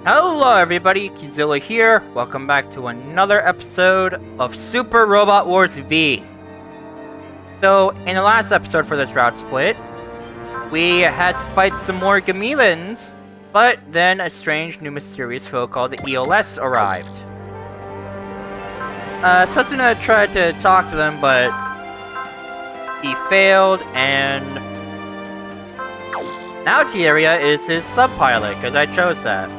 Hello everybody, Kizilla here. Welcome back to another episode of Super Robot Wars V. So, in the last episode for this route split, we had to fight some more Gamillans, but then a strange new mysterious foe called the ELS arrived. Successor tried to talk to them, but he failed, and now Tieria is his sub-pilot, because I chose that.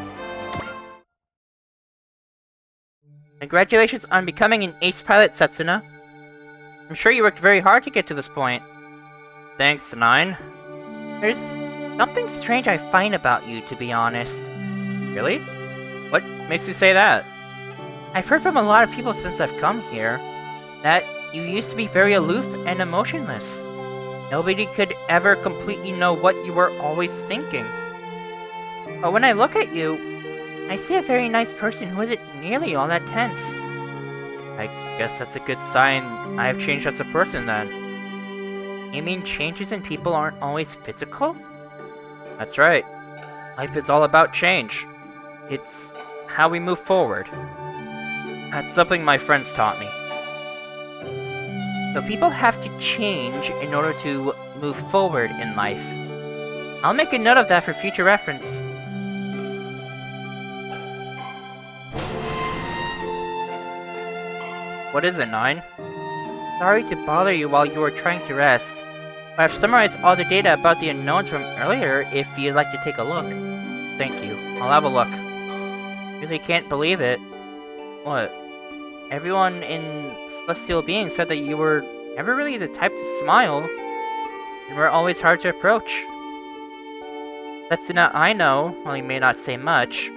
Congratulations on becoming an ace pilot, Setsuna. I'm sure you worked very hard to get to this point. Thanks, Nine. There's something strange I find about you, to be honest. Really? What makes you say that? I've heard from a lot of people since I've come here that you used to be very aloof and emotionless. Nobody could ever completely know what you were always thinking. But when I look at you, I see a very nice person who isn't nearly all that tense. I guess that's a good sign I have changed as a person then. You mean changes in people aren't always physical? That's right. Life is all about change. It's how we move forward. That's something my friends taught me. So people have to change in order to move forward in life. I'll make a note of that for future reference. What is it, Nine? Sorry to bother you while you were trying to rest, but I've summarized all the data about the unknowns from earlier if you'd like to take a look. Thank you. I'll have a look. Really can't believe it. What? Everyone in Celestial Being said that you were never really the type to smile, and were always hard to approach. Setsuna I know, while he may not say much,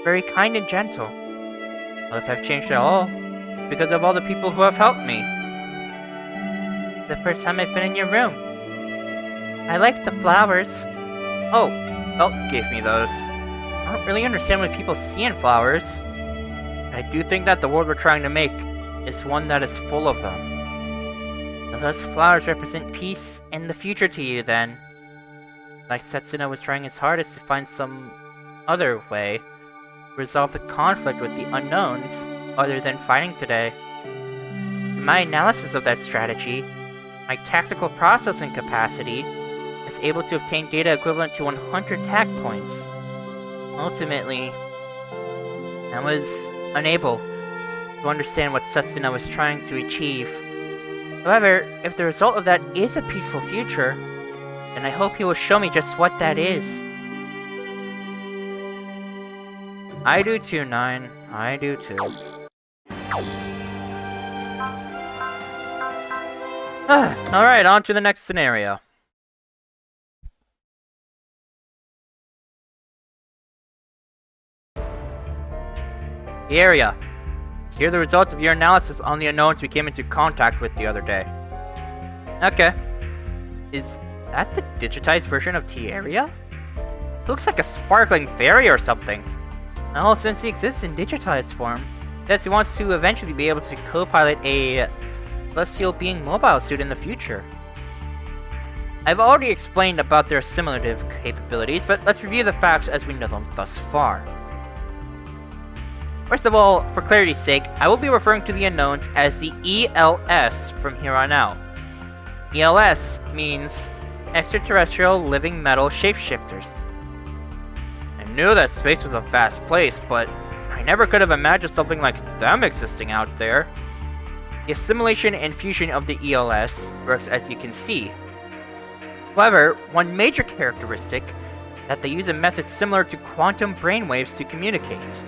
very kind and gentle. Well, if I've changed at all, it's because of all the people who have helped me. The first time I've been in your room. I liked the flowers. Oh, Belt gave me those. I don't really understand what people see in flowers. I do think that the world we're trying to make is one that is full of them. Those flowers represent peace and the future to you, then. Like Setsuna was trying his hardest to find some other way to resolve the conflict with the unknowns other than fighting today. In my analysis of that strategy, my tactical processing capacity is able to obtain data equivalent to 100 TAC points. Ultimately, I was unable to understand what Setsuna was trying to achieve. However, if the result of that is a peaceful future, then I hope he will show me just what that is. I do too, Nine. I do too. Alright, on to the next scenario. The area. Let's hear the results of your analysis on the unknowns we came into contact with the other day. Okay. Is that the digitized version of T-Area? It looks like a sparkling fairy or something. Well, since he exists in digitized form, yes, he wants to eventually be able to co-pilot a Celestial Being mobile suit in the future. I've already explained about their assimilative capabilities, but let's review the facts as we know them thus far. First of all, for clarity's sake, I will be referring to the unknowns as the ELS from here on out. ELS means Extraterrestrial Living Metal Shapeshifters. I knew that space was a vast place, but I never could have imagined something like them existing out there. The assimilation and fusion of the ELS works as you can see. However, one major characteristic is that they use a method similar to quantum brainwaves to communicate.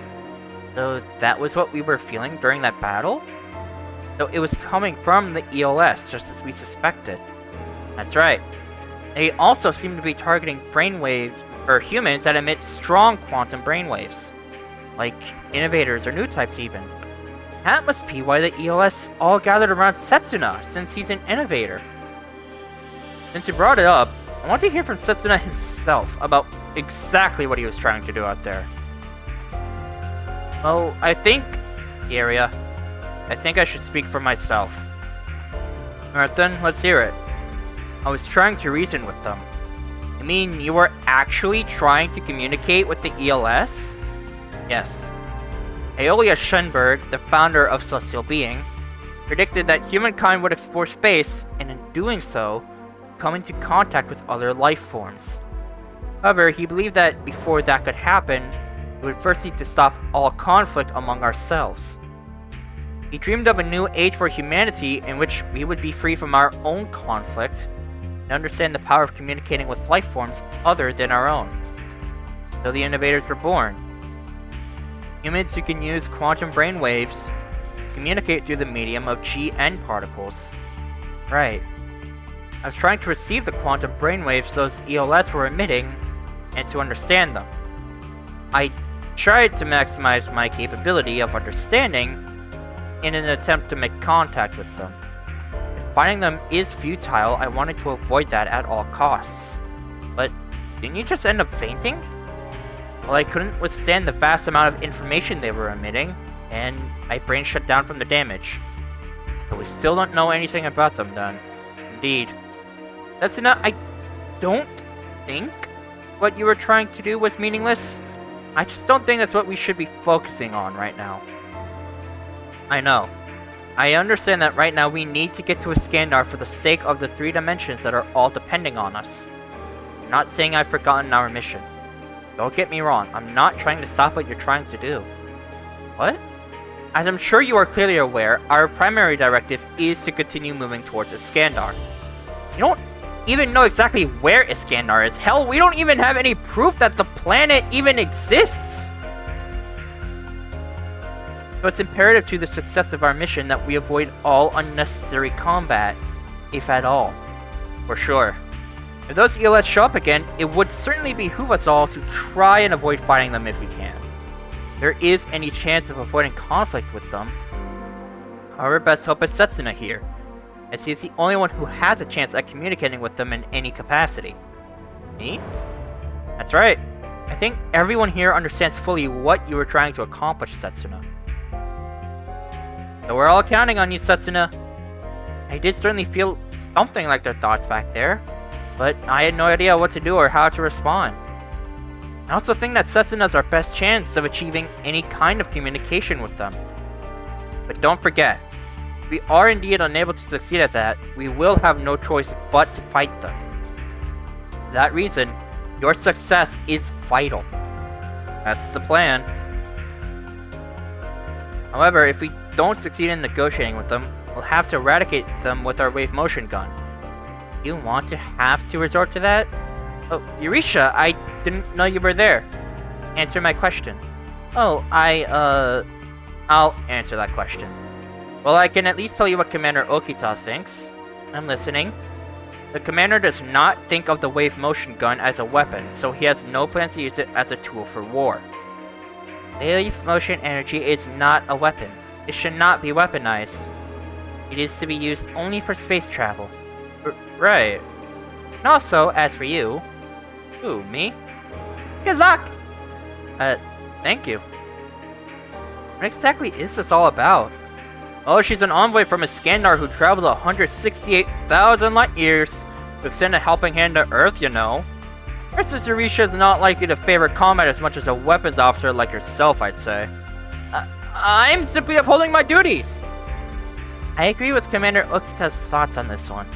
So that was what we were feeling during that battle? So it was coming from the ELS, just as we suspected. That's right. They also seem to be targeting brainwaves, or humans that emit strong quantum brainwaves. Like Invaders or new types even. That must be why the ELS all gathered around Setsuna, since he's an innovator. Since you brought it up, I want to hear from Setsuna himself about exactly what he was trying to do out there. Well, I think I should speak for myself. Alright then, let's hear it. I was trying to reason with them. You mean you were actually trying to communicate with the ELS? Yes. Aeolia Schoenberg, the founder of Celestial Being, predicted that humankind would explore space, and in doing so, come into contact with other life forms. However, he believed that before that could happen, we would first need to stop all conflict among ourselves. He dreamed of a new age for humanity in which we would be free from our own conflict and understand the power of communicating with life forms other than our own. So the Invaders were born. Humans who can use quantum brainwaves to communicate through the medium of GN particles. Right. I was trying to receive the quantum brainwaves those ELS were emitting and to understand them. I tried to maximize my capability of understanding in an attempt to make contact with them. If finding them is futile, I wanted to avoid that at all costs. But didn't you just end up fainting? Well, I couldn't withstand the vast amount of information they were emitting, and my brain shut down from the damage. But we still don't know anything about them then. Indeed. That's enough. I don't think what you were trying to do was meaningless. I just don't think that's what we should be focusing on right now. I know. I understand that right now we need to get to Iskandar for the sake of the 3 dimensions that are all depending on us. I'm not saying I've forgotten our mission. Don't get me wrong, I'm not trying to stop what you're trying to do. What? As I'm sure you are clearly aware, our primary directive is to continue moving towards Iskandar. You don't even know exactly where Iskandar is. Hell, we don't even have any proof that the planet even exists! So it's imperative to the success of our mission that we avoid all unnecessary combat, if at all. For sure. If those ELS show up again, it would certainly behoove us all to try and avoid fighting them if we can. If there is any chance of avoiding conflict with them. Our best hope is Setsuna here, as he is the only one who has a chance at communicating with them in any capacity. Me? That's right. I think everyone here understands fully what you were trying to accomplish, Setsuna. So we're all counting on you, Setsuna. I did certainly feel something like their thoughts back there, but I had no idea what to do or how to respond. I also think that Setsuna's our best chance of achieving any kind of communication with them. But don't forget, if we are indeed unable to succeed at that, we will have no choice but to fight them. For that reason, your success is vital. That's the plan. However, if we don't succeed in negotiating with them, we'll have to eradicate them with our wave motion gun. You want to have to resort to that? Oh, Eurisha, I didn't know you were there. Answer my question. Oh, I'll answer that question. Well, I can at least tell you what Commander Okita thinks. I'm listening. The commander does not think of the wave motion gun as a weapon, so he has no plans to use it as a tool for war. Wave motion energy is not a weapon. It should not be weaponized. It is to be used only for space travel. Right. And also, as for you... Who, me? Good luck! Thank you. What exactly is this all about? Oh, she's an envoy from Iskandar who traveled 168,000 light years to extend a helping hand to Earth, you know. Princess Eurisha is not likely to favor combat as much as a weapons officer like yourself, I'd say. I'm simply upholding my duties! I agree with Commander Okita's thoughts on this one.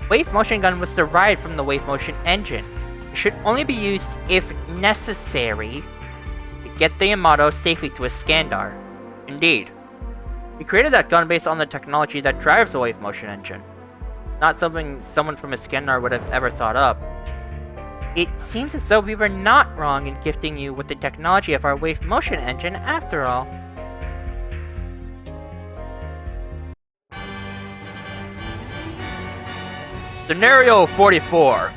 Wave motion gun was derived from the wave motion engine. It should only be used if necessary to get the Yamato safely to Iskandar. Indeed. We created that gun based on the technology that drives the wave motion engine. Not something someone from Iskandar would have ever thought up. It seems as though we were not wrong in gifting you with the technology of our wave motion engine after all. Scenario 44.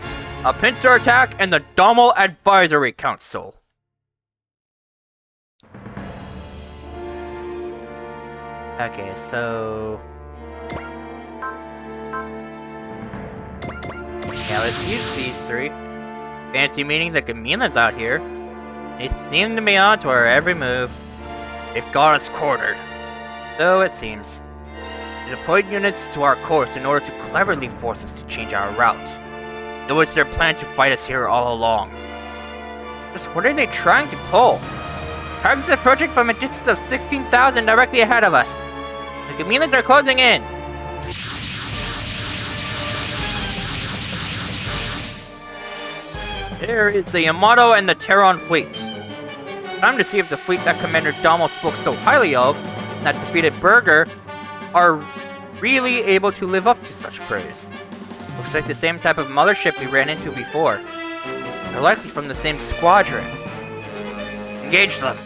A pincer attack and the Domal Advisory Council. Okay, so... yeah, let's use these 3. Fancy meeting the Gamillans out here. They seem to be on to our every move. They've got us cornered. So it seems. They deployed units to our course in order to cleverly force us to change our route. It was their plan to fight us here all along. Just what are they trying to pull? Targets approaching from a distance of 16,000 directly ahead of us. The Gamillans are closing in. There is the Yamato and the Daitarn fleets. Time to see if the fleet that Commander Damo spoke so highly of, and that defeated Burger, are really able to live up to such praise. Looks like the same type of mothership we ran into before. They're likely from the same squadron. Engage them.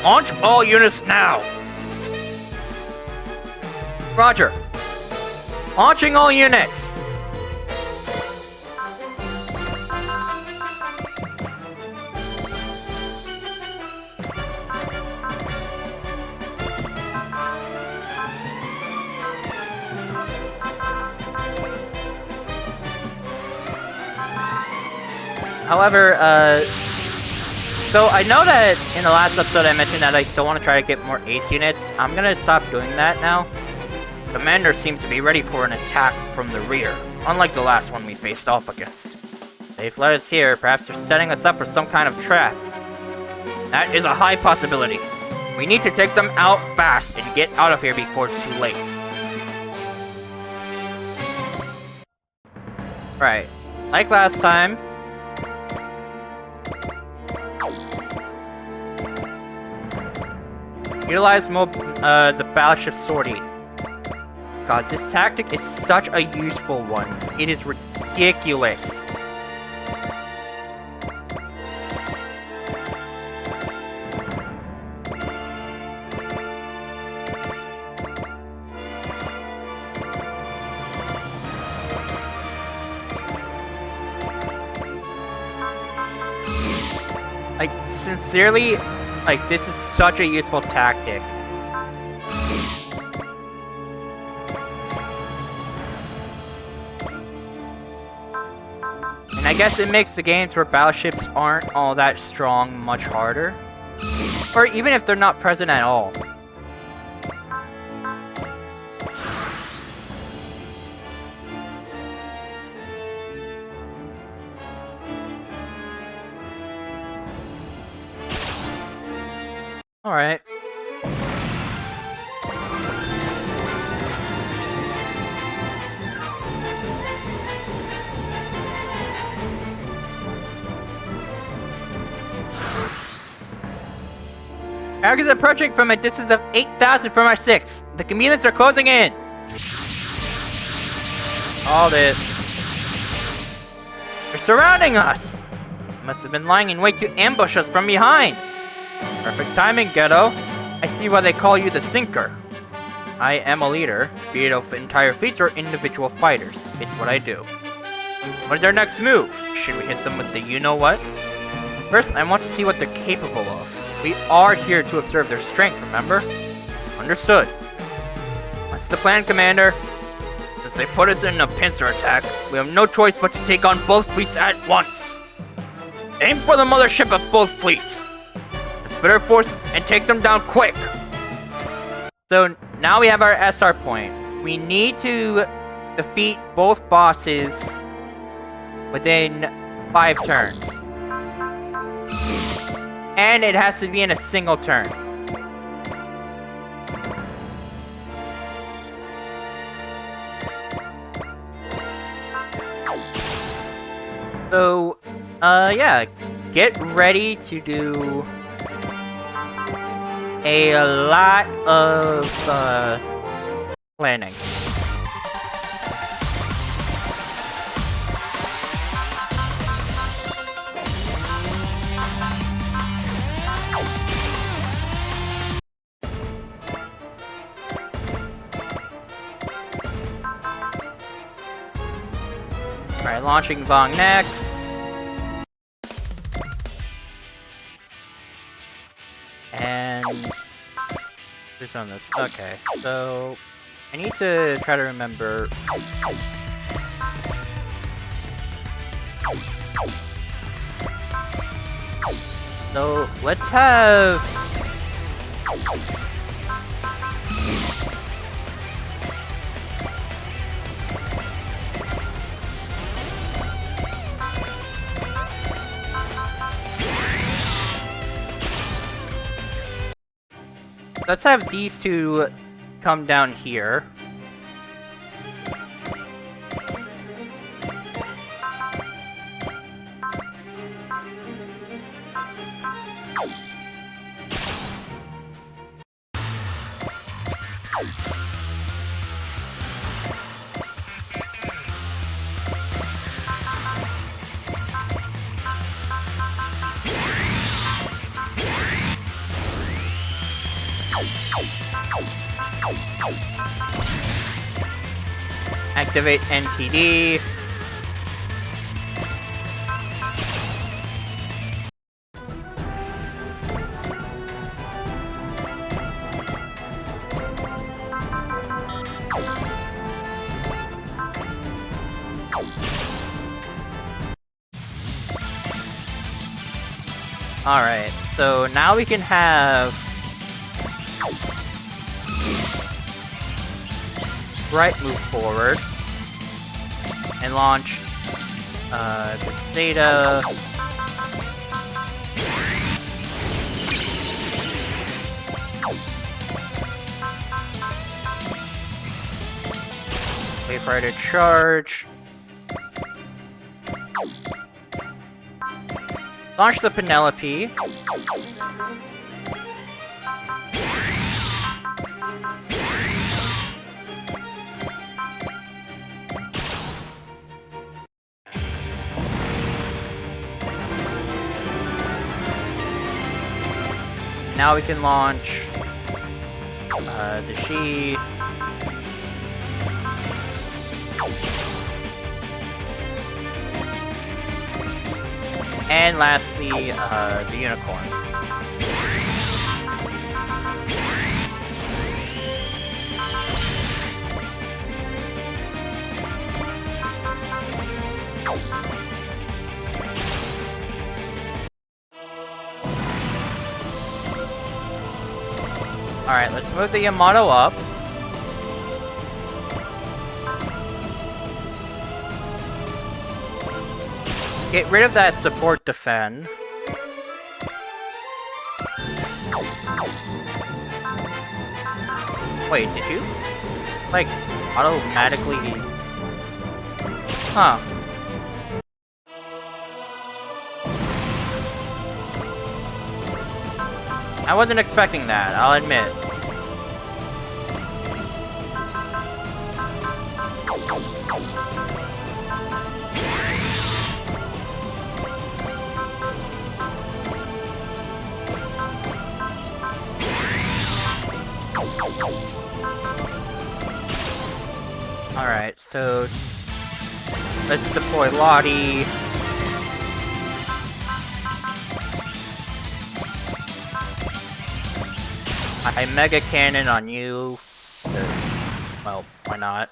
Launch all units now! Roger. Launching all units! However, so I know that in the last episode I mentioned that I still want to try to get more ace units. I'm gonna stop doing that now. Commander seems to be ready for an attack from the rear, unlike the last one we faced off against. They've led us here, perhaps they're setting us up for some kind of trap. That is a high possibility. We need to take them out fast and get out of here before it's too late. Right, like last time, utilize the battleship sortie. God, this tactic is such a useful one. It is ridiculous. Like, sincerely, like, this is such a useful tactic. And I guess it makes the games where battleships aren't all that strong much harder. Or even if they're not present at all. Alright. Target is approaching from a distance of 8,000 from our 6. The Gamillans are closing in. All this. They're surrounding us. They must have been lying in wait to ambush us from behind. Perfect timing, Ghetto. I see why they call you the Sinker. I am a leader, be it of entire fleets or individual fighters. It's what I do. What is our next move? Should we hit them with the you-know-what? First, I want to see what they're capable of. We are here to observe their strength, remember? Understood. What's the plan, Commander? Since they put us in a pincer attack, we have no choice but to take on both fleets at once. Aim for the mothership of both fleets. Split our forces and take them down quick. So now we have our SR point. We need to defeat both bosses within 5 turns. And it has to be in a single turn. So, yeah, get ready to do a lot of planning. Alright, launching Vong next. And who's on this? Okay, so I need to try to remember. So let's have Let's have these two come down here. Activate NTD. Alright, so now we can have Bright move forward and launch the Zeta. Wait for it to charge. Launch the Penelope. Now we can launch the She. And lastly, the Unicorn. Alright, let's move the Yamato up. Get rid of that support defend. Wait, did you? Like, automatically... Huh. I wasn't expecting that, I'll admit. Alright, so let's deploy Lottie. I Mega Cannon on you. Well, why not?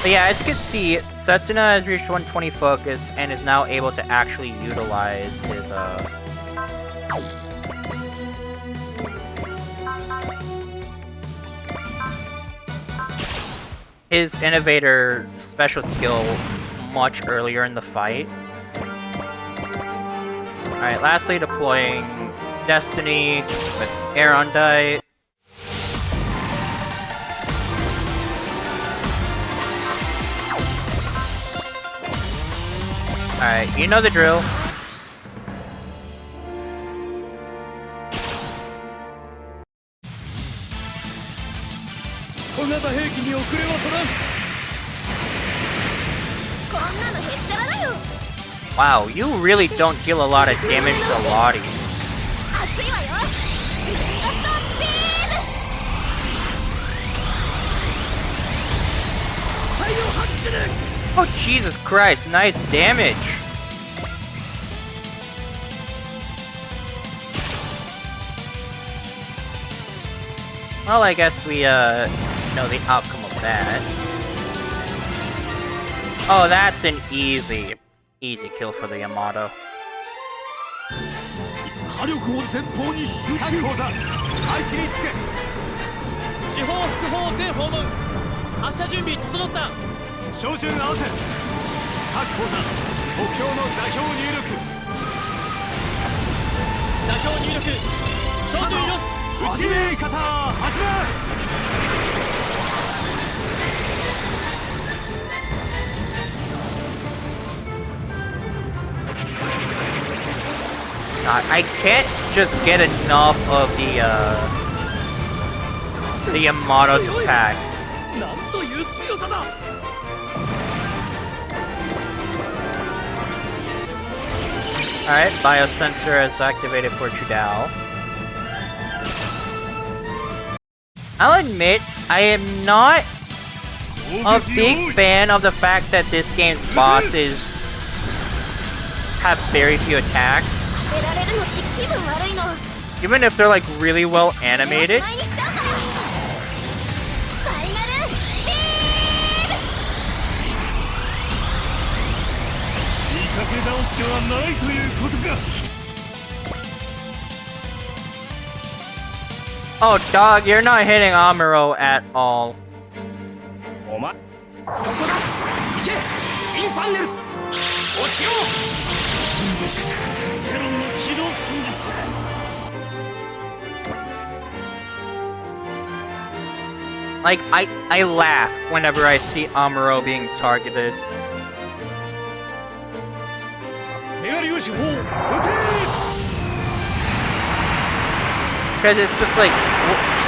But yeah, as you can see, Setsuna has reached 120 focus and is now able to actually utilize his Innovator special skill much earlier in the fight. Alright, lastly deploying Destiny with Arondite. Alright, you know the drill. Wow, you really don't deal a lot of damage to Lottie. Oh Jesus Christ, nice damage! Well, I guess we know the outcome of that. Oh, that's an easy kill for the Yamato. I can't just get enough of the Yamato's attacks. Alright, biosensor is activated for Chudao. I'll admit, I am not a big fan of the fact that this game's bosses have very few attacks. Even if they're like really well animated. Oh dog, you're not hitting Amuro at all. Like, I laugh whenever I see Amuro being targeted. Because it's just like,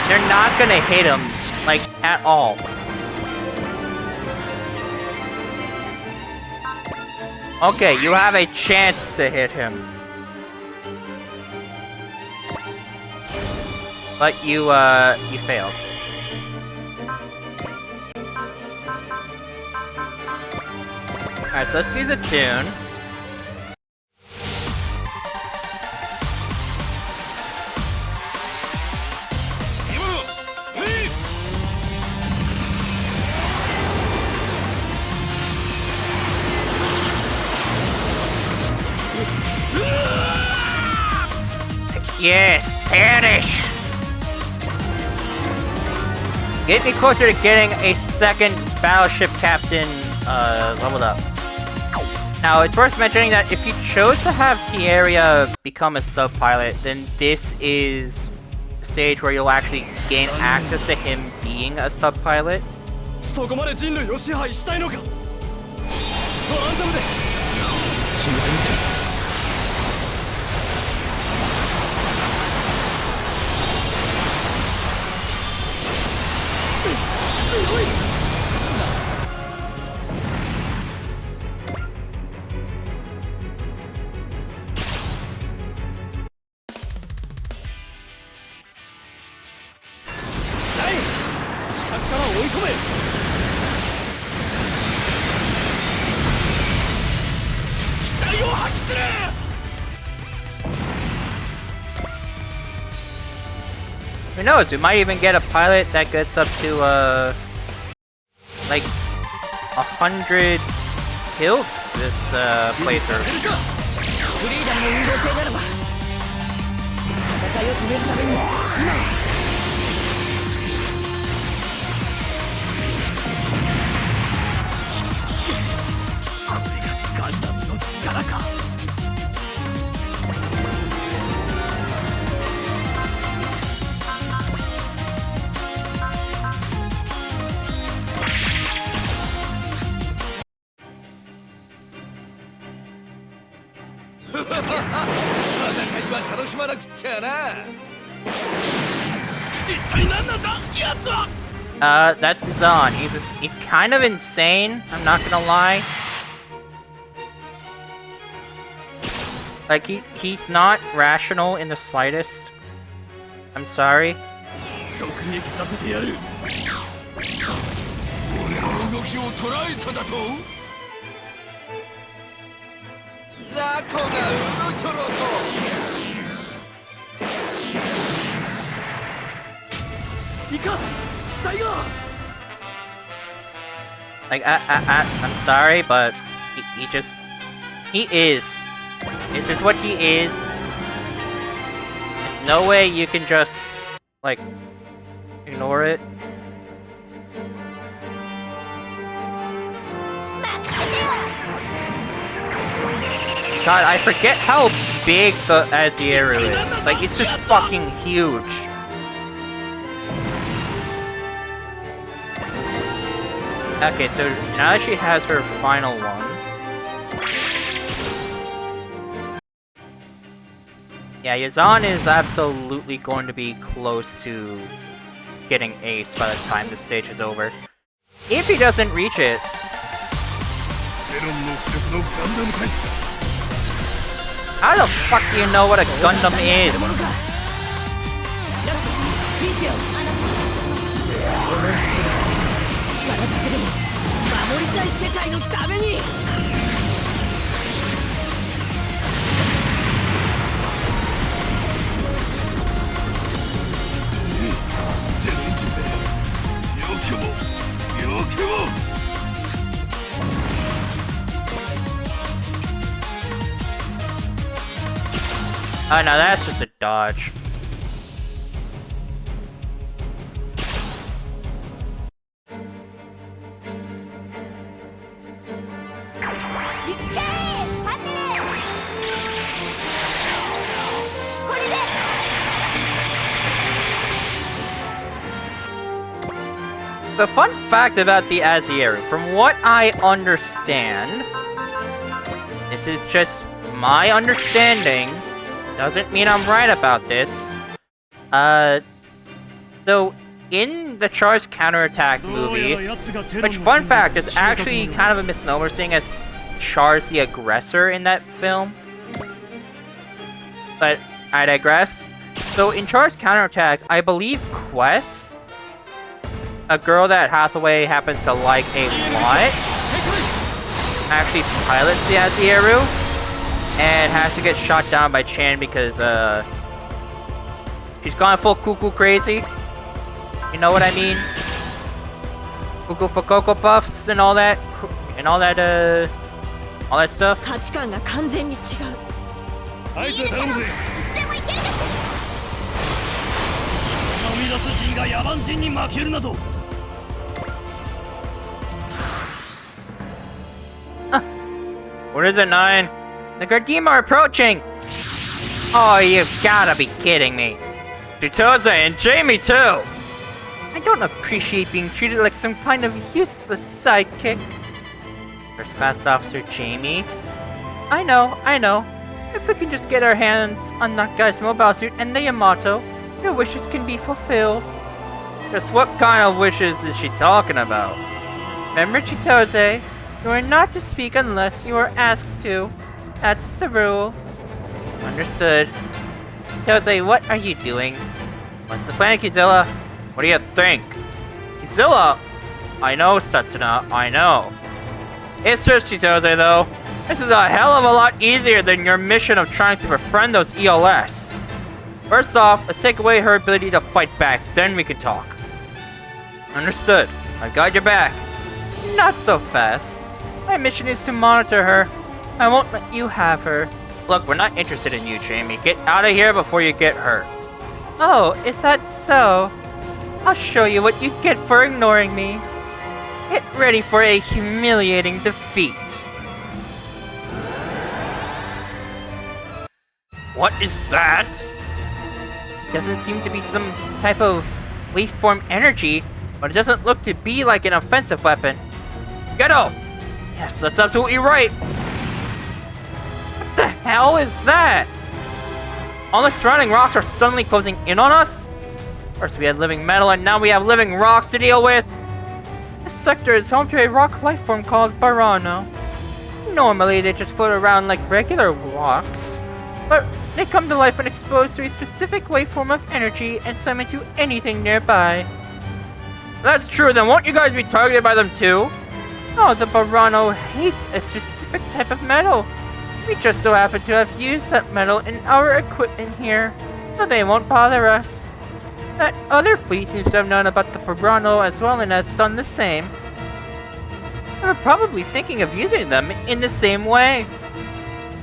they're not gonna hit him, like, at all. Okay, you have a chance to hit him. But you failed. Alright, so let's use a tune. Yes, perish! Get me closer to getting a second battleship captain leveled up. Now, it's worth mentioning that if you chose to have Tieria become a sub-pilot, then this is a stage where you'll actually gain access to him being a sub-pilot. Who knows, we might even get a pilot that gets up to, like, 100 kills this, playthrough. That's Zon. He's kind of insane, I'm not gonna lie. Like, he's not rational in the slightest. I'm sorry. Like, I'm sorry, but he is. This is what he is. There's no way you can just, like, ignore it. God, I forget how big the Azieru is. Like, it's just fucking huge. Okay, so now that she has her final one. Yeah, Yazan is absolutely going to be close to getting ace by the time this stage is over. If he doesn't reach it. How the fuck do you know what a Gundam is? Oh no, that's just a dodge. The fun fact about the Azieru, from what I understand, this is just my understanding, doesn't mean I'm right about this. Though in the Char's counterattack movie, which fun fact is actually kind of a misnomer seeing as Char's the aggressor in that film. But I digress. So in Char's counterattack, I believe Quest, a girl that Hathaway happens to like a lot, actually pilots the Azieru and has to get shot down by Chan because she's gone full cuckoo crazy. You know what I mean? Cuckoo for Cocoa Puffs and all that stuff. What is it, 9? The Gardima are approaching! Oh, you've gotta be kidding me. Chitose and Jamie too! I don't appreciate being treated like some kind of useless sidekick. First Class Officer Jamie. I know. If we can just get our hands on that guy's mobile suit and the Yamato, your wishes can be fulfilled. Just what kind of wishes is she talking about? Remember, Chitose? You are not to speak unless you are asked to. That's the rule. Understood. Chitose, what are you doing? What's the plan, Kizilla? What do you think? Kizilla? I know, Setsuna, I know. It's just Chitose, though. This is a hell of a lot easier than your mission of trying to befriend those ELS. First off, let's take away her ability to fight back, then we can talk. Understood. I've got your back. Not so fast. My mission is to monitor her. I won't let you have her. Look, we're not interested in you, Jamie. Get out of here before you get hurt. Oh, is that so? I'll show you what you get for ignoring me. Get ready for a humiliating defeat. What is that? Doesn't seem to be some type of waveform energy, but it doesn't look to be like an offensive weapon. Ghetto! Yes, that's absolutely right! What the hell is that? All the surrounding rocks are suddenly closing in on us? First we had living metal and now we have living rocks to deal with! This sector is home to a rock lifeform called Barano. Normally they just float around like regular rocks, but they come to life when exposed to a specific waveform of energy and summon to anything nearby. If that's true, then won't you guys be targeted by them too? Oh, the Barano hate a specific type of metal. We just so happen to have used that metal in our equipment here, so they won't bother us. That other fleet seems to have known about the Barano as well and has done the same. They were probably thinking of using them in the same way.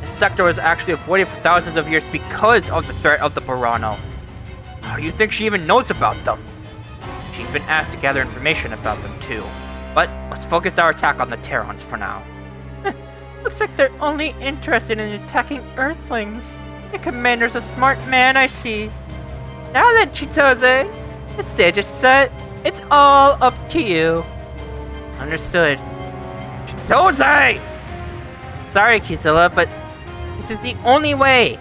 The sector was actually avoided for thousands of years because of the threat of the Barano. How do you think she even knows about them? She's been asked to gather information about them too. But let's focus our attack on the Terrans for now. Looks like they're only interested in attacking Earthlings. The commander's a smart man, I see. Now then, Chitose, the stage is set. It's all up to you. Understood. Jose! Sorry, Kizilla, but this is the only way.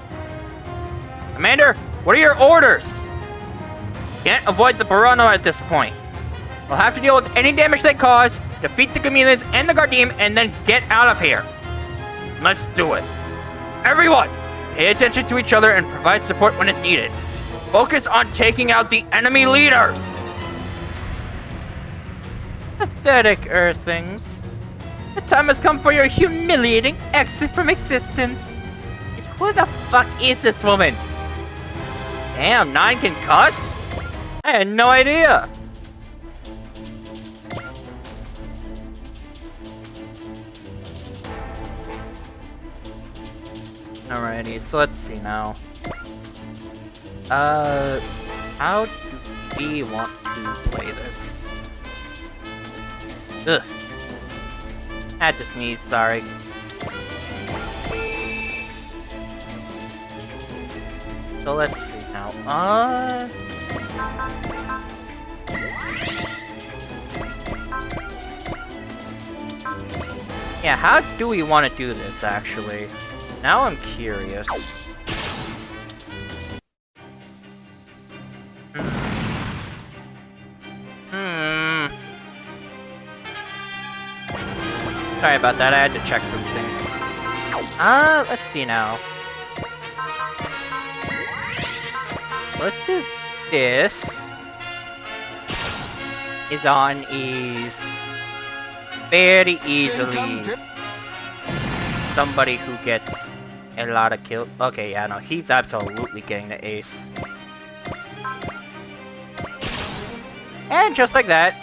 Commander, what are your orders? Can't avoid the Piranha at this point. We'll have to deal with any damage they cause, defeat the Gamillans and the Guardian, and then get out of here. Let's do it. Everyone, pay attention to each other and provide support when it's needed. Focus on taking out the enemy leaders. Pathetic Earthlings. The time has come for your humiliating exit from existence. Who the fuck is this woman? Damn, 9 can cuss? I had no idea. Alrighty, so let's see now. How do we want to play this? Ugh. Had to sneeze, sorry. So let's see now. Yeah, how do we want to do this, actually? Now I'm curious. Sorry about that, I had to check something. Let's see now. Let's do this. Is on ease. Very easily. Somebody who gets a lot of kills. Okay, yeah, no, he's absolutely getting the ace. And just like that,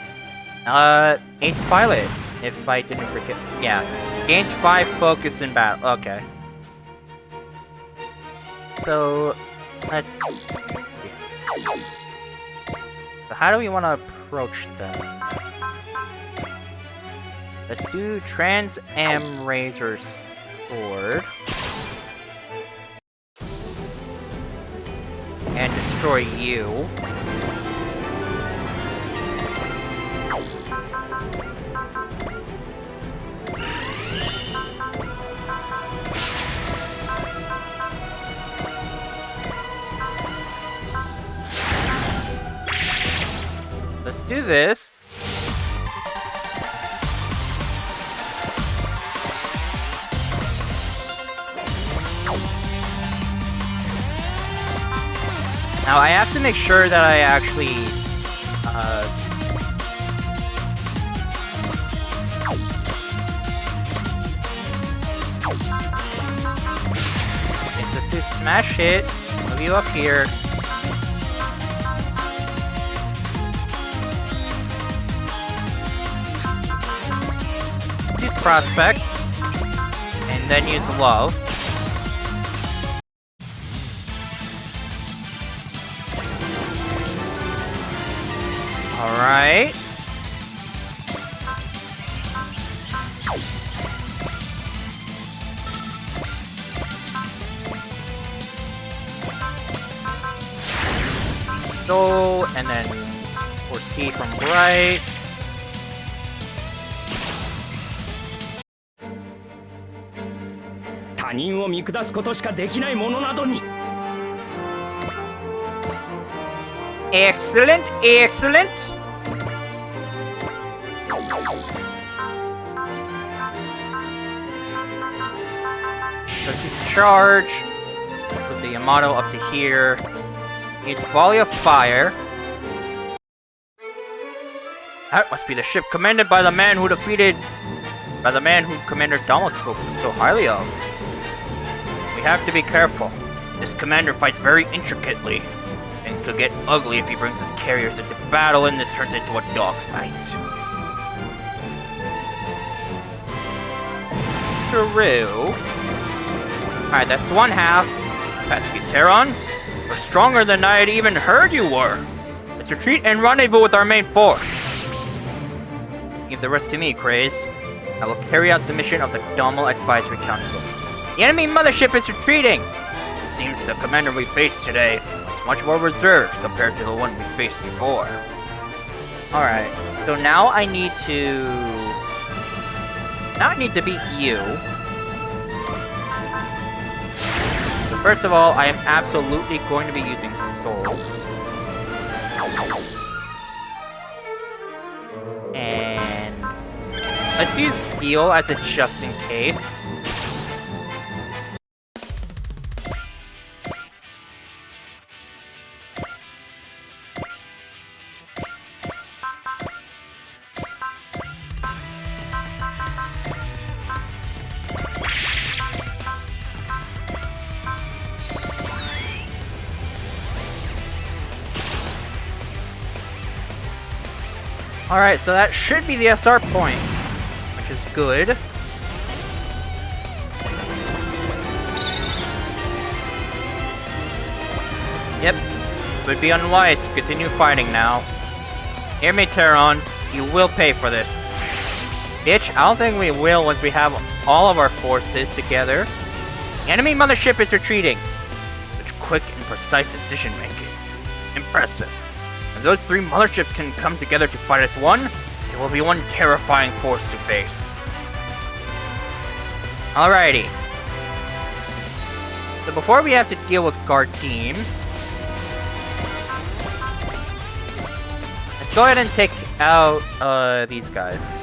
ace pilot. If I didn't forget, yeah, gains 5 focus in battle. Okay. So let's see. So how do we want to approach them? Let's do Trans Am Razor Sword and destroy you. Let's do this. Now I have to make sure that I actually let's do smash hit, move you up here. Use Prospect, and then use Love. Alright. So, and then foresee from right. Excellent, excellent. Let's use charge. Put the Yamato up to here. Needs volley of fire. That must be the ship commanded by the man who Commander Damo spoke so highly of. We have to be careful. This commander fights very intricately. Things could get ugly if he brings his carriers into battle and this turns into a dogfight. True. Alright, that's one half. Pesky Terrans, you're stronger than I had even heard you were. Let's retreat and rendezvous with our main force. Give the rest to me, Craze. I will carry out the mission of the Domal Advisory Council. The enemy mothership is retreating. It seems the commander we faced today was much more reserved compared to the one we faced before. Alright, so now I need to Now I need to beat you. So first of all, I am absolutely going to be using Soul. And let's use Seal as a just in case. Alright, so that should be the SR point, which is good. Yep, would be unwise to continue fighting now. Hear me, Terrans, you will pay for this. Bitch, I don't think we will once we have all of our forces together. The enemy mothership is retreating. Such quick and precise decision making. Impressive. If those three motherships can come together to fight as one, it will be one terrifying force to face. Alrighty. So before we have to deal with Gardein, let's go ahead and take out these guys.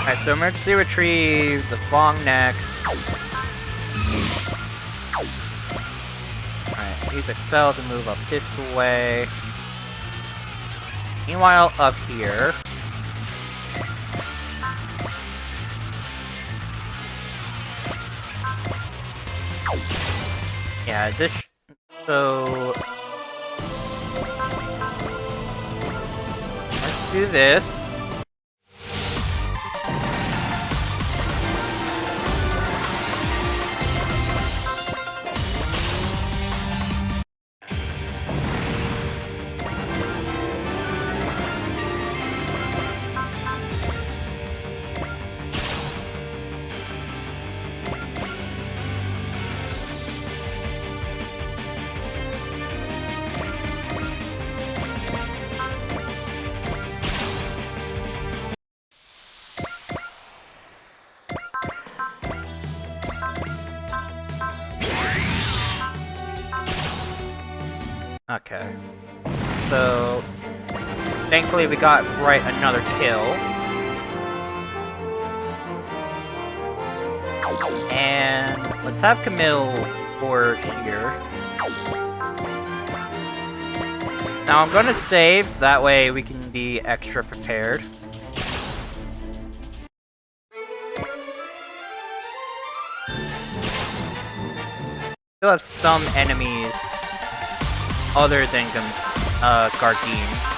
Alright, so emergency retrieve the long next. Alright, use Excel to move up this way. Meanwhile, up here. Yeah, this. So. Let's do this. Okay. So, thankfully we got right another kill. And let's have Camille for here. Now I'm gonna save, that way we can be extra prepared. Still have some enemies other than Gardein.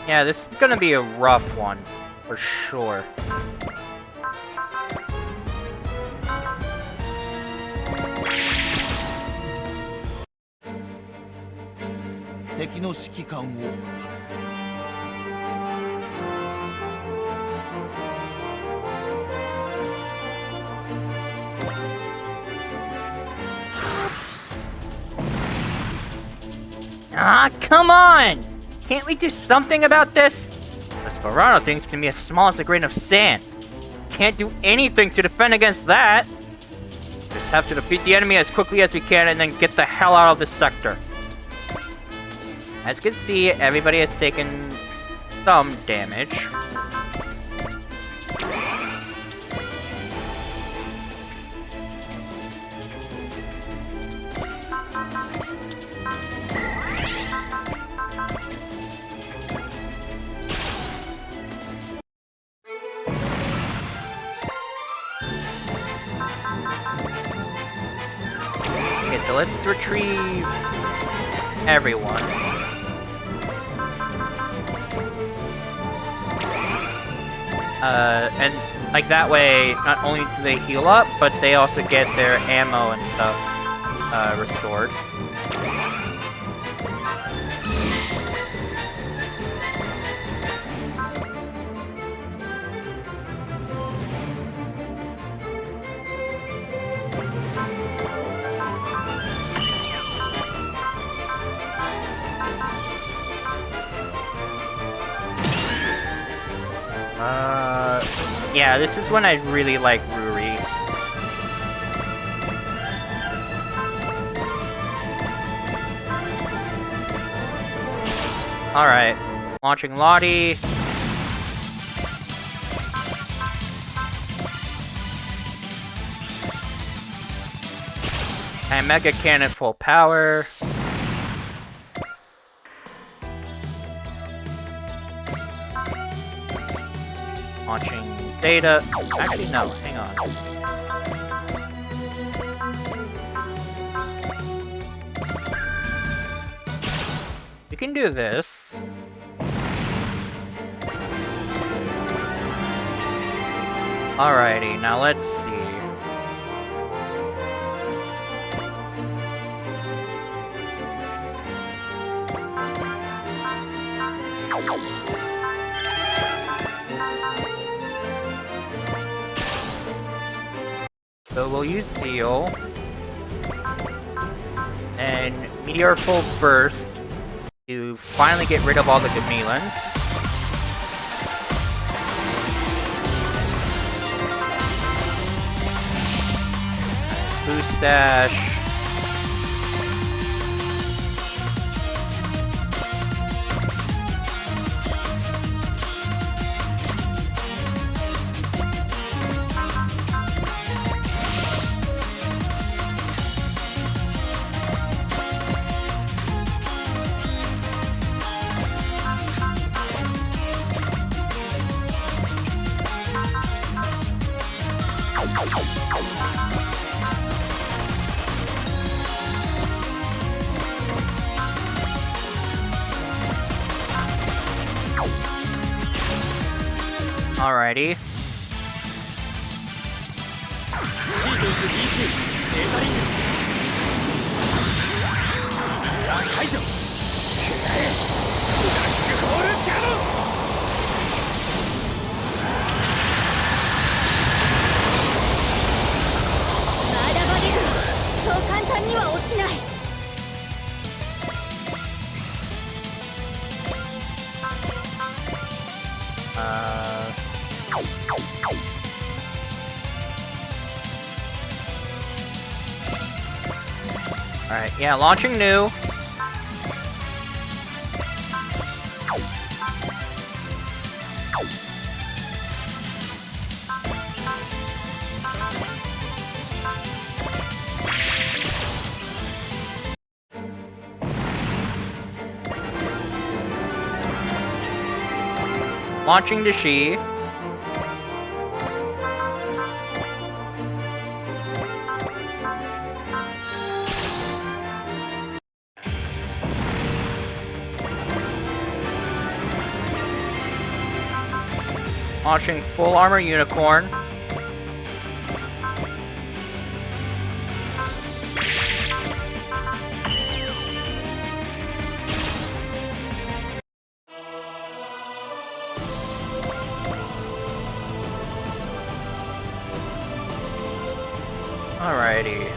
Yeah, this is gonna be a rough one, for sure. Ah, come on! Can't we do something about this? The Sperano things can be as small as a grain of sand. Can't do anything to defend against that. Just have to defeat the enemy as quickly as we can and then get the hell out of this sector. As you can see, everybody has taken some damage. Okay, so let's retrieve everyone. And like that way, not only do they heal up, but they also get their ammo and stuff restored. Yeah, this is when I really like Ruri. Alright, launching Lottie. And Mega Cannon full power. Launching Zeta. Actually, no, hang on. We can do this. Alrighty, now let's see. So we'll use Zeal and Meteor Full Burst to finally get rid of all the Gamillans. Boost Dash. Alrighty. Alright, yeah, launching new. Launching the Shi. Launching full armor Unicorn. Alrighty.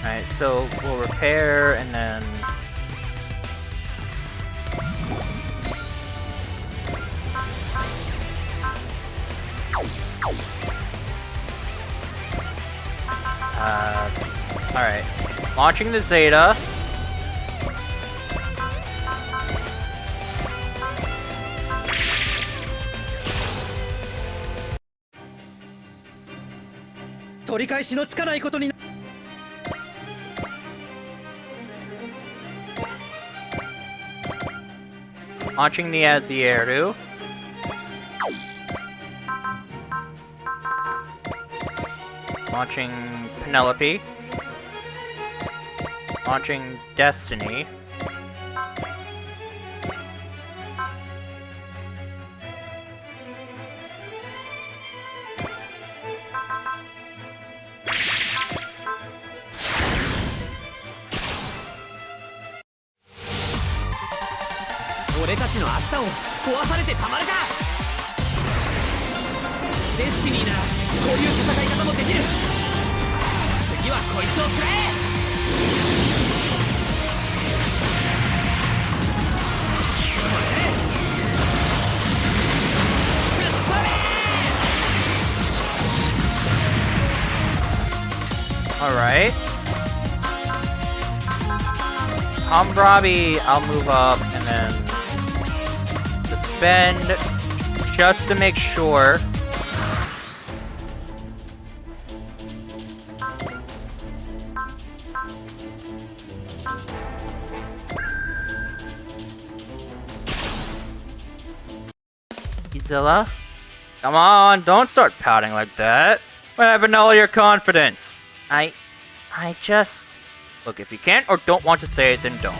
Alright, so we'll repair and then... Alright. Launching the Zeta. Launching the Azieru. Launching Penelope. Launching Destiny. Alright. Hambrabi, I'll move up and then suspend just to make sure. Zilla? Come on, don't start pouting like that. What happened to all your confidence? I just... Look, if you can't or don't want to say it, then don't.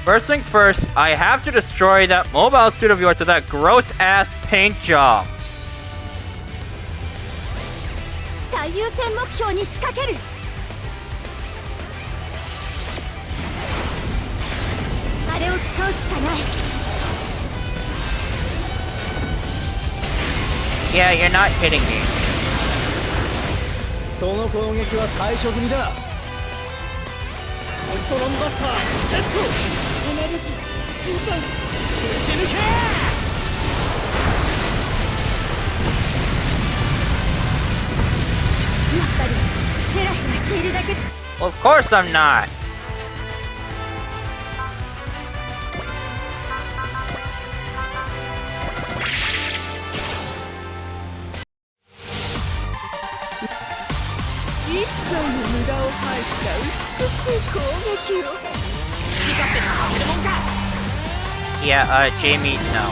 First things first, I have to destroy that mobile suit of yours with that gross-ass paint job. Yeah, you're not hitting me. Well, of course I'm not. Yeah, Jamie, no.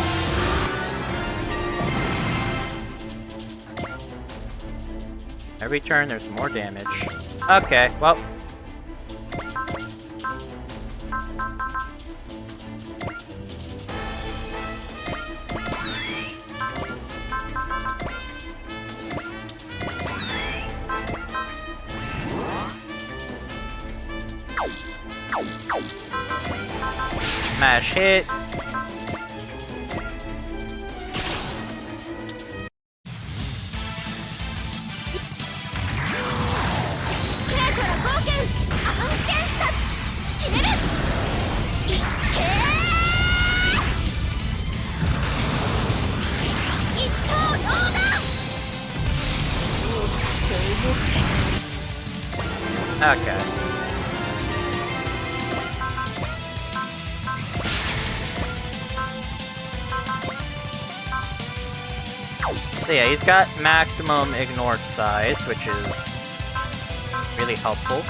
Every turn there's more damage. Okay, well. Smash hit. Okay. So yeah, he's got maximum ignored size, which is really helpful.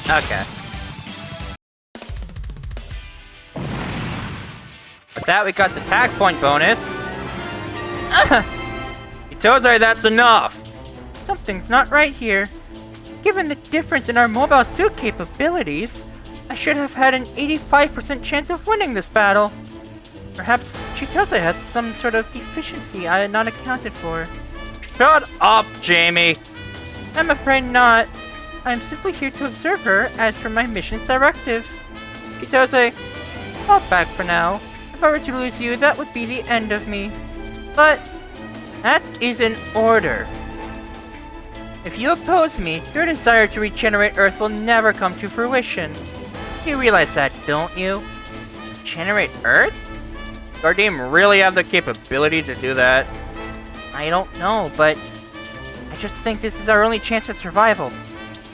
Okay. With that, we got the tag point bonus. Chitose, that's enough! Something's not right here. Given the difference in our mobile suit capabilities, I should have had an 85% chance of winning this battle. Perhaps Chitose has some sort of deficiency I had not accounted for. Shut up, Jamie! I'm afraid not. I'm simply here to observe her as per my mission's directive. Chitose, fall back for now. If I were to lose you, that would be the end of me. But that is an order. If you oppose me, your desire to regenerate Earth will never come to fruition. You realize that, don't you? Regenerate Earth? Does our team really have the capability to do that? I don't know, but I just think this is our only chance at survival.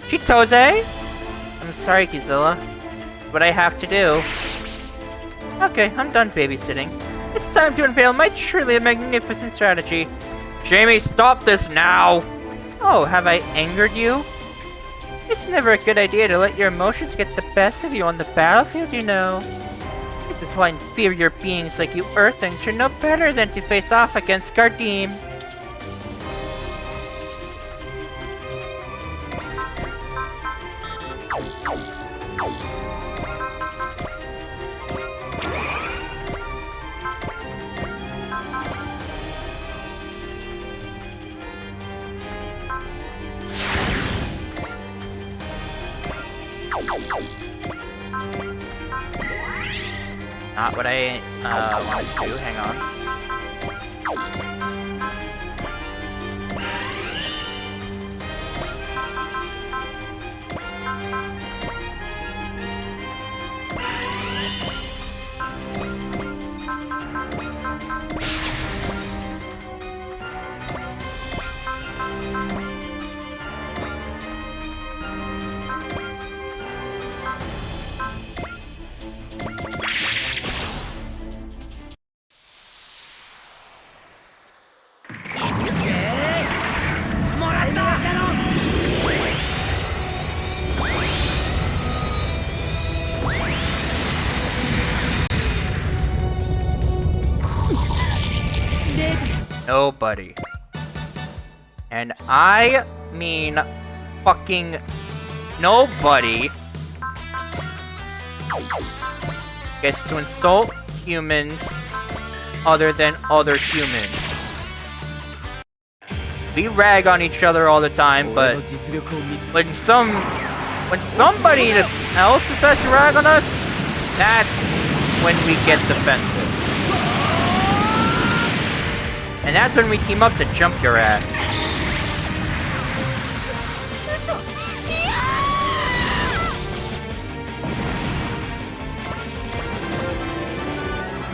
Chitose? I'm sorry, Kizilla. What I have to do. Okay, I'm done babysitting. It's time to unveil my truly magnificent strategy. Jamie, stop this now! Oh, have I angered you? It's never a good idea to let your emotions get the best of you on the battlefield, you know. This is why inferior beings like you Earthlings should know better than to face off against Gardeem. Not what I want to do, hang on. Nobody. And I mean fucking nobody gets to insult humans other than other humans. We rag on each other all the time, but when somebody else decides to rag on us, that's when we get defensive. And that's when we team up to jump your ass.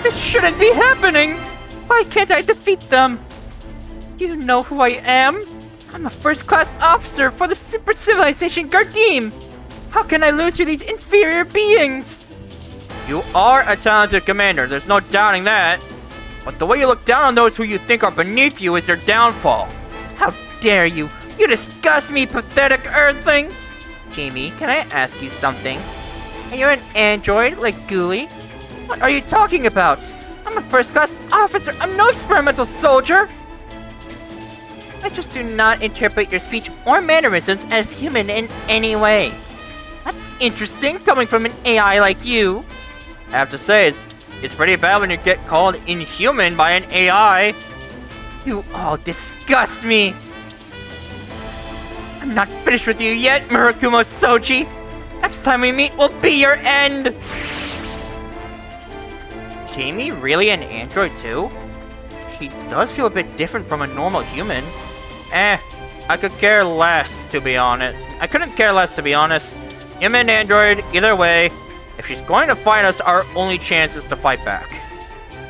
This shouldn't be happening! Why can't I defeat them? You know who I am? I'm a first-class officer for the super civilization Gardeem! How can I lose to these inferior beings? You are a talented commander, there's no doubting that. But the way you look down on those who you think are beneath you is your downfall. How dare you! You disgust me, pathetic Earthling! Jamie, can I ask you something? Are you an android like Ghoulie? What are you talking about? I'm a first-class officer, I'm no experimental soldier! I just do not interpret your speech or mannerisms as human in any way. That's interesting, coming from an AI like you. I have to say, it's pretty bad when you get called inhuman by an AI. You all disgust me. I'm not finished with you yet, Murakumo Soji. Next time we meet will be your end. Jamie really an android too? She does feel a bit different from a normal human. I could care less, to be honest. I couldn't care less, to be honest. Human, android, either way. If she's going to fight us, our only chance is to fight back.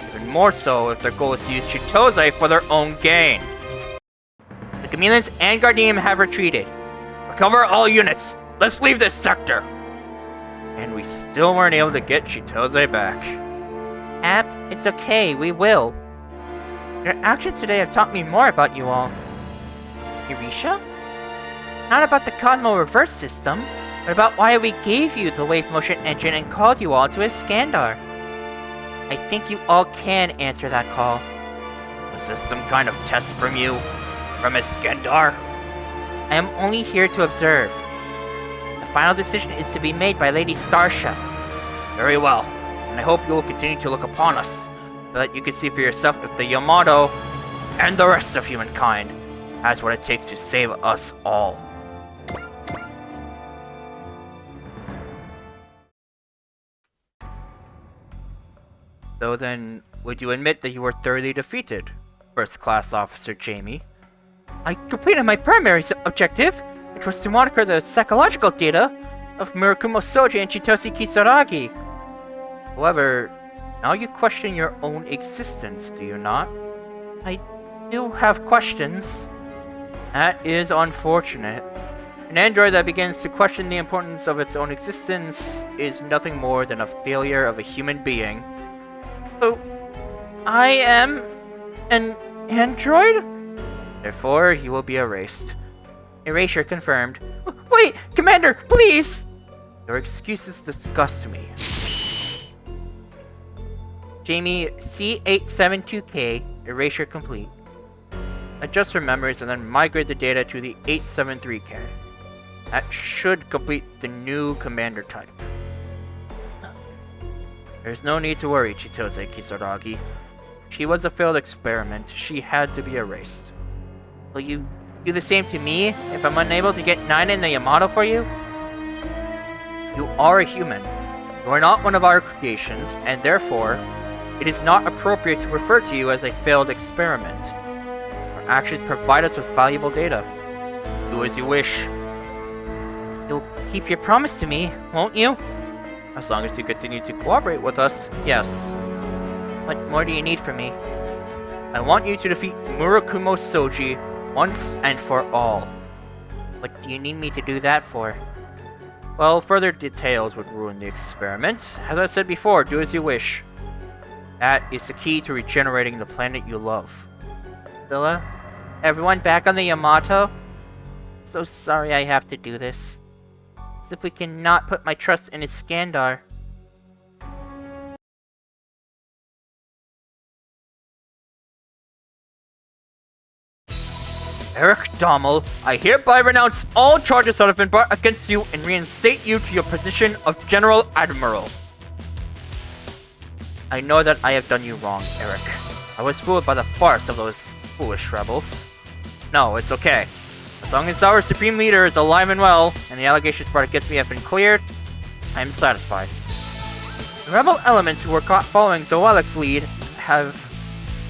Even more so if their goal is to use Chitose for their own gain. The Gamillans and Gardeem have retreated. Recover all units. Let's leave this sector. And we still weren't able to get Chitose back. App, it's okay. We will. Your actions today have taught me more about you all. Irisha? Not about the Cosmo reverse system, but about why we gave you the wave motion engine and called you all to Iskandar. I think you all can answer that call. Is this some kind of test from you? From Iskandar? I am only here to observe. The final decision is to be made by Lady Starsha. Very well, and I hope you will continue to look upon us, so that you can see for yourself if the Yamato and the rest of humankind has what it takes to save us all. So then, would you admit that you were thoroughly defeated, First Class Officer Jamie? I completed my primary objective, which was to monitor the psychological data of Murakumo Soji and Chitose Kisaragi. However, now you question your own existence, do you not? I do have questions. That is unfortunate. An android that begins to question the importance of its own existence is nothing more than a failure of a human being. So, I am an android? Therefore, you will be erased. Erasure confirmed. Wait, Commander, please! Your excuses disgust me. Jamie, C872K, erasure complete. Adjust your memories and then migrate the data to the 873K. That should complete the new commander type. There's no need to worry, Chitose Kisaragi. She was a failed experiment. She had to be erased. Will you do the same to me if I'm unable to get 9 in the Yamato for you? You are a human. You are not one of our creations, and therefore, it is not appropriate to refer to you as a failed experiment. Your actions provide us with valuable data. Do as you wish. You'll keep your promise to me, won't you? As long as you continue to cooperate with us, yes. What more do you need from me? I want you to defeat Murakumo Soji once and for all. What do you need me to do that for? Well, further details would ruin the experiment. As I said before, do as you wish. That is the key to regenerating the planet you love. Zilla? Everyone back on the Yamato? So sorry I have to do this. Simply cannot put my trust in Iskandar. Eric Dommel, I hereby renounce all charges that have been brought against you and reinstate you to your position of General Admiral. I know that I have done you wrong, Eric. I was fooled by the farce of those foolish rebels. No, it's okay. As long as our Supreme Leader is alive and well, and the allegations brought against me have been cleared, I am satisfied. The rebel elements who were caught following Zoelic's lead have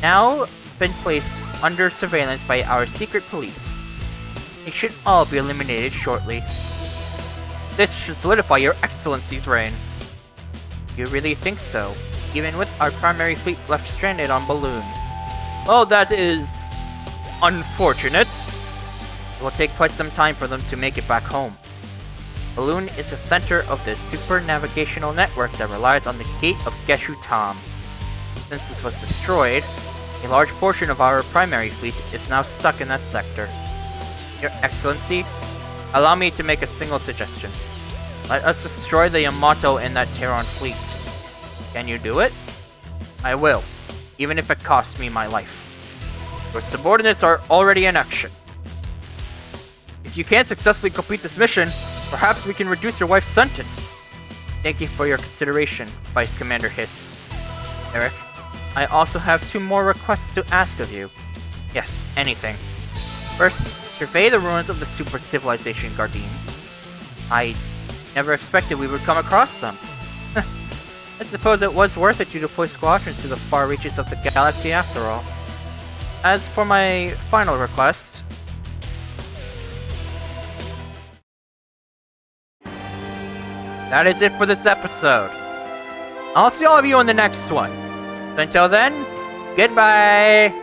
now been placed under surveillance by our secret police. They should all be eliminated shortly. This should solidify your Excellency's reign. You really think so? Even with our primary fleet left stranded on Balloon? Well, that is unfortunate. It will take quite some time for them to make it back home. Balloon is the center of the super navigational network that relies on the Gate of Geshu Tam. Since this was destroyed, a large portion of our primary fleet is now stuck in that sector. Your Excellency, allow me to make a single suggestion. Let us destroy the Yamato and that Terran fleet. Can you do it? I will, even if it costs me my life. Your subordinates are already in action. If you can't successfully complete this mission, perhaps we can reduce your wife's sentence. Thank you for your consideration, Vice Commander Hiss. Eric, I also have 2 more requests to ask of you. Yes, anything. First, survey the ruins of the super civilization Gardine. I never expected we would come across them. I suppose it was worth it to deploy squadrons to the far reaches of the galaxy after all. As for my final request... that is it for this episode. I'll see all of you in the next one. Until then, goodbye!